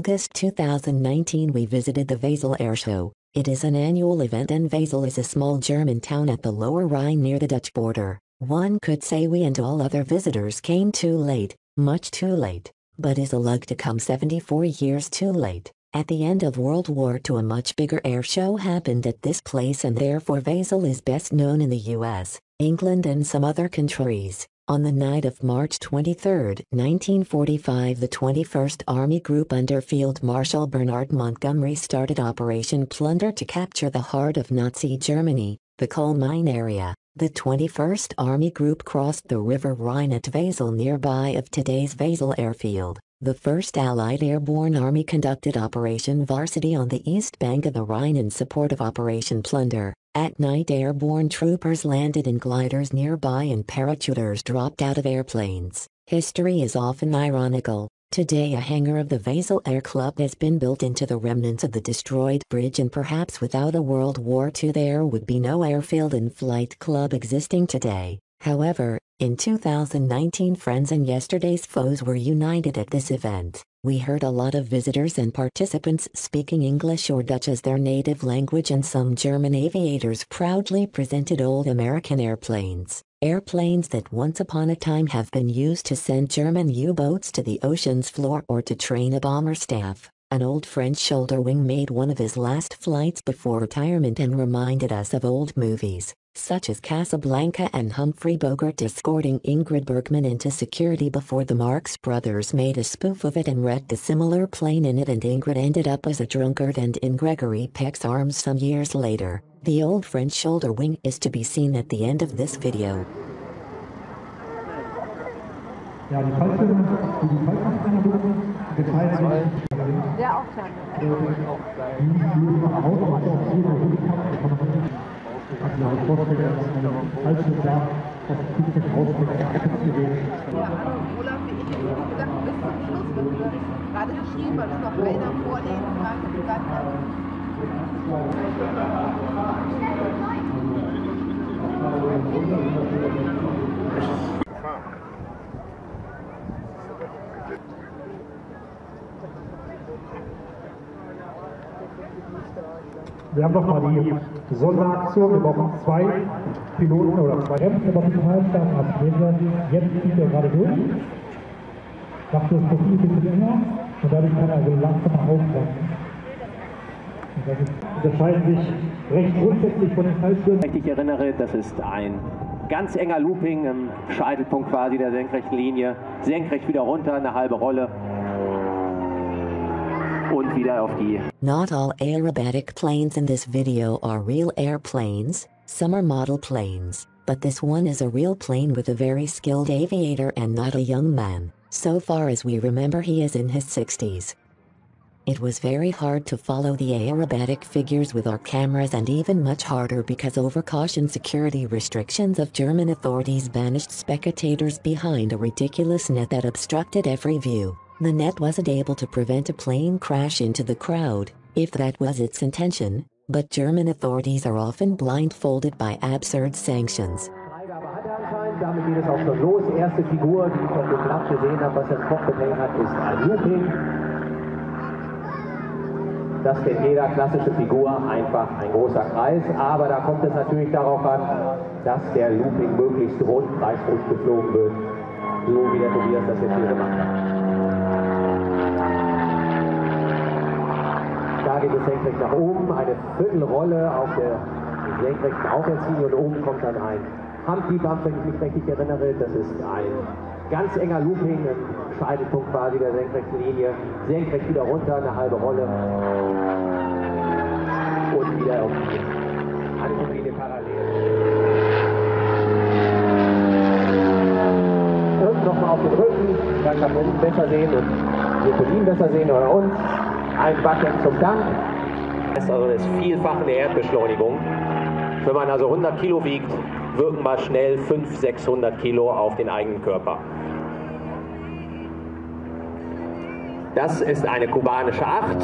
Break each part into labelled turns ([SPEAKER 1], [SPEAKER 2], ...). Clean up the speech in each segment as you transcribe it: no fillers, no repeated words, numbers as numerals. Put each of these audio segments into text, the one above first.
[SPEAKER 1] August 2019 we visited the Wesel Airshow. It is an annual event and Wesel is a small German town at the lower Rhine near the Dutch border. One could say we and all other visitors came too late, much too late, but is a lug to come 74 years too late. At the end of World War II a much bigger air show happened at this place and therefore Wesel is best known in the US, England and some other countries. On the night of March 23, 1945 the 21st Army Group under Field Marshal Bernard Montgomery started Operation Plunder to capture the heart of Nazi Germany, the coal mine area. The 21st Army Group crossed the river Rhine at Wesel nearby of today's Wesel Airfield. The First Allied Airborne Army conducted Operation Varsity on the east bank of the Rhine in support of Operation Plunder. At night airborne troopers landed in gliders nearby and parachuters dropped out of airplanes. History is often ironical. Today a hangar of the Wesel Air Club has been built into the remnants of the destroyed bridge and perhaps without a World War II there would be no airfield and flight club existing today. However, in 2019 friends and yesterday's foes were united at this event. We heard a lot of visitors and participants speaking English or Dutch as their native language and some German aviators proudly presented old American airplanes. Airplanes that once upon a time have been used to send German U-boats to the ocean's floor or to train a bomber staff. An old French shoulder wing made one of his last flights before retirement and reminded us of old movies, such as Casablanca and Humphrey Bogart escorting Ingrid Bergman into security before the Marx Brothers made a spoof of it and wrecked a similar plane in it and Ingrid ended up as a drunkard and in Gregory Peck's arms some years later. The old French shoulder wing is to be seen at the end of this video.
[SPEAKER 2] Ja, die Fallschirmspringer geteilt sind.
[SPEAKER 3] Der auch klein. Olaf, wie ich hätte gedacht, bis zum Schluss wird gerade geschrieben, weil es noch einer vorlesen kann.
[SPEAKER 2] Wir haben nochmal die Sonderaktion, wir brauchen 2 Piloten oder 2 Rennen, aber die Teilstart abgeben. Jetzt zieht er gerade durch, macht das Profil ein bisschen enger und dadurch kann er also langsam aufwachsen. Das unterscheidet sich recht grundsätzlich von den Fallschirmen.
[SPEAKER 4] Wenn ich mich erinnere, das ist ein ganz enger Looping im Scheitelpunkt quasi der senkrechten Linie, senkrecht wieder runter, eine halbe Rolle. Und wieder auf die.
[SPEAKER 1] Not all aerobatic planes in this video are real airplanes, some are model planes, but this one is a real plane with a very skilled aviator and not a young man. So far as we remember he is in his 60s. It was very hard to follow the aerobatic figures with our cameras and even much harder because overcaution security restrictions of German authorities banished spectators behind a ridiculous net that obstructed every view. The net wasn't able to prevent a plane crash into the crowd, if that was its intention, but German authorities are often blindfolded by absurd sanctions.
[SPEAKER 4] Freigabe hat er anscheinend, damit geht es auch schon los. Erste Figur, die ich auf dem Blatt gesehen habe, was er im Kopf hängen hat, ist ein Looping. Das kennt jeder, klassische Figur, einfach ein großer Kreis, aber da kommt es natürlich darauf an, dass der Looping möglichst rund, kreisrund geflogen wird, so wie der Tobias das jetzt hier gemacht hat. Da geht es senkrecht nach oben, eine Viertelrolle auf der senkrechten Aufwärtslinie und oben kommt dann ein Humpty-Bump, wenn ich mich richtig erinnere. Das ist ein ganz enger Looping, ein Scheitelpunkt quasi der senkrechten Linie, senkrecht wieder runter, eine halbe Rolle und wieder auf die andere Linie parallel. Und nochmal auf den Rücken, dann kann man uns besser sehen und wir können ihn besser sehen oder uns. Ein Backen zum Dank. Das ist also das Vielfache der Erdbeschleunigung. Wenn man also 100 Kilo wiegt, wirken mal schnell 500-600 Kilo auf den eigenen Körper. Das ist eine kubanische 8.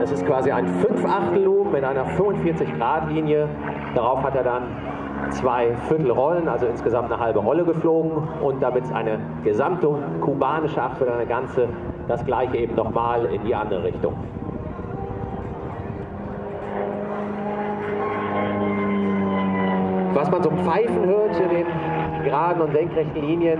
[SPEAKER 4] Das ist quasi ein 5/8-Loop mit einer 45-Grad-Linie. Darauf hat er dann 2 Viertelrollen, also insgesamt eine halbe Rolle geflogen, und damit eine gesamte kubanische Acht oder eine ganze, das gleiche eben nochmal in die andere Richtung. Was man so Pfeifen hört in den geraden und senkrechten Linien,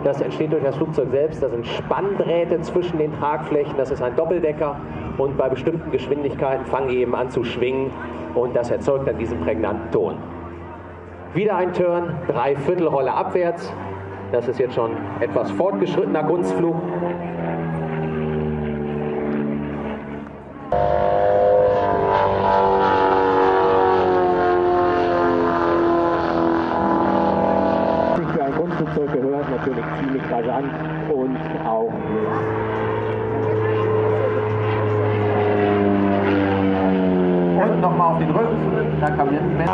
[SPEAKER 4] das entsteht durch das Flugzeug selbst. Das sind Spanndrähte zwischen den Tragflächen, das ist ein Doppeldecker, und bei bestimmten Geschwindigkeiten fangen eben an zu schwingen, und das erzeugt dann diesen prägnanten Ton. Wieder ein Turn, 3 Viertelrolle abwärts. Das ist jetzt schon etwas fortgeschrittener Kunstflug. Sich für ein Kunstflugzeug gehört, natürlich ziemlich rasant und auch und nochmal auf den Rücken, da kam jetzt mehr.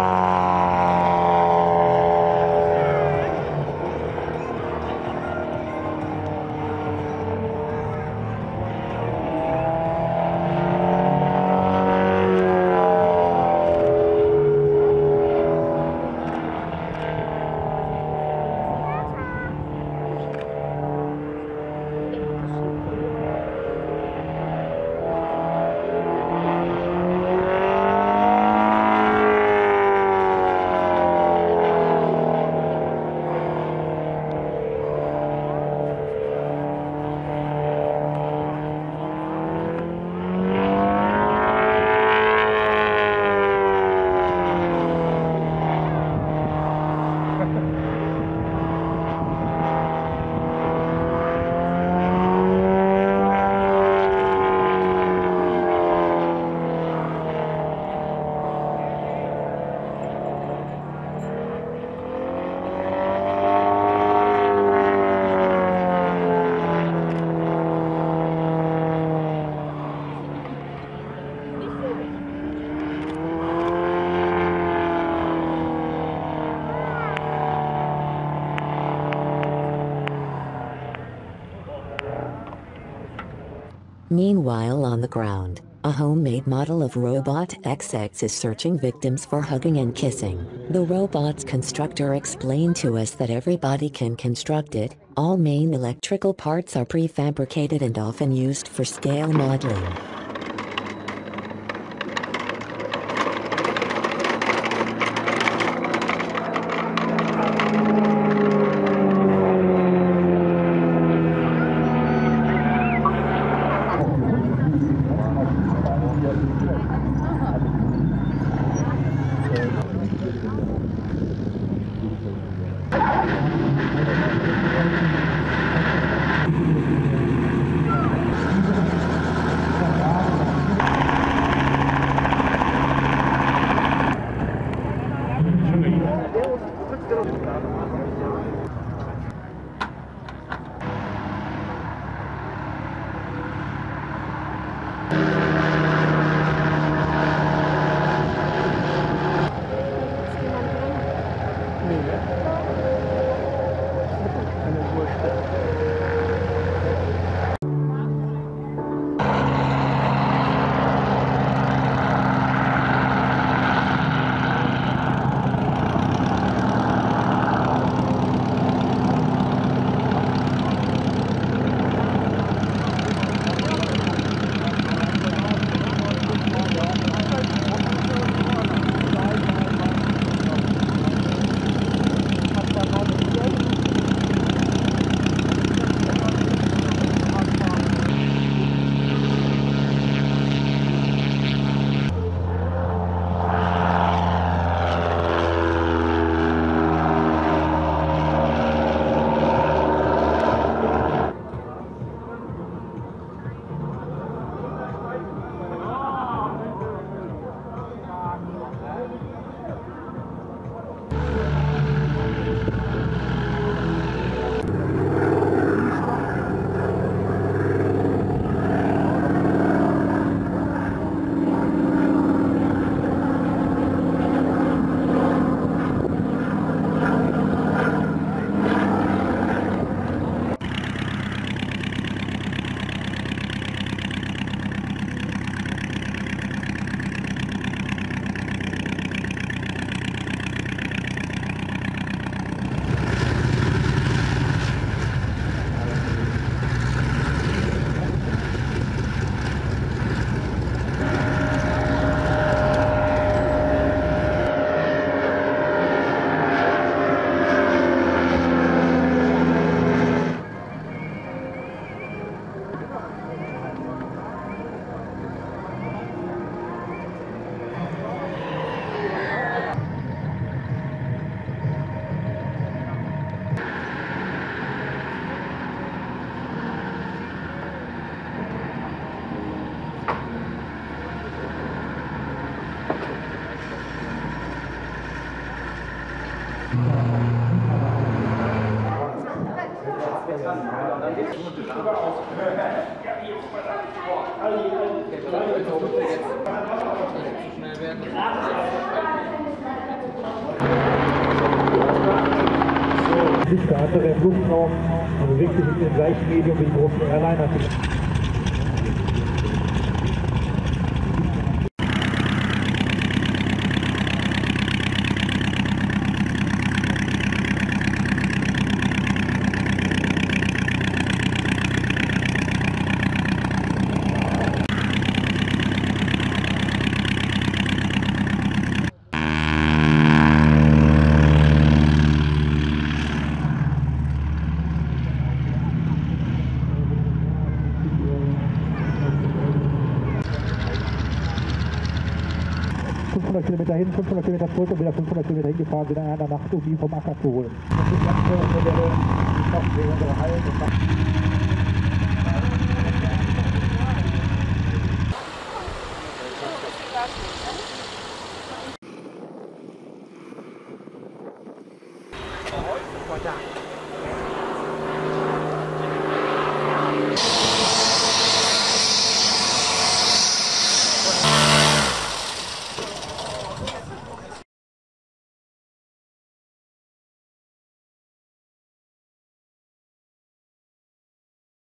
[SPEAKER 1] Meanwhile, on the ground, a homemade model of Robot XX is searching victims for hugging and kissing. The robot's constructor explained to us that everybody can construct it. All main electrical parts are prefabricated and often used for scale modeling.
[SPEAKER 2] Nicht der andere Fluchtraum, also wirklich mit dem gleichen Medium wie die großen Airliner. Kilometer hin, 500 Kilometer zurück und wieder 500 Kilometer hingefahren, wieder in der Nacht, um ihn vom Acker zu holen. Das ist ganz schön, wenn wir noch unsere Hallen und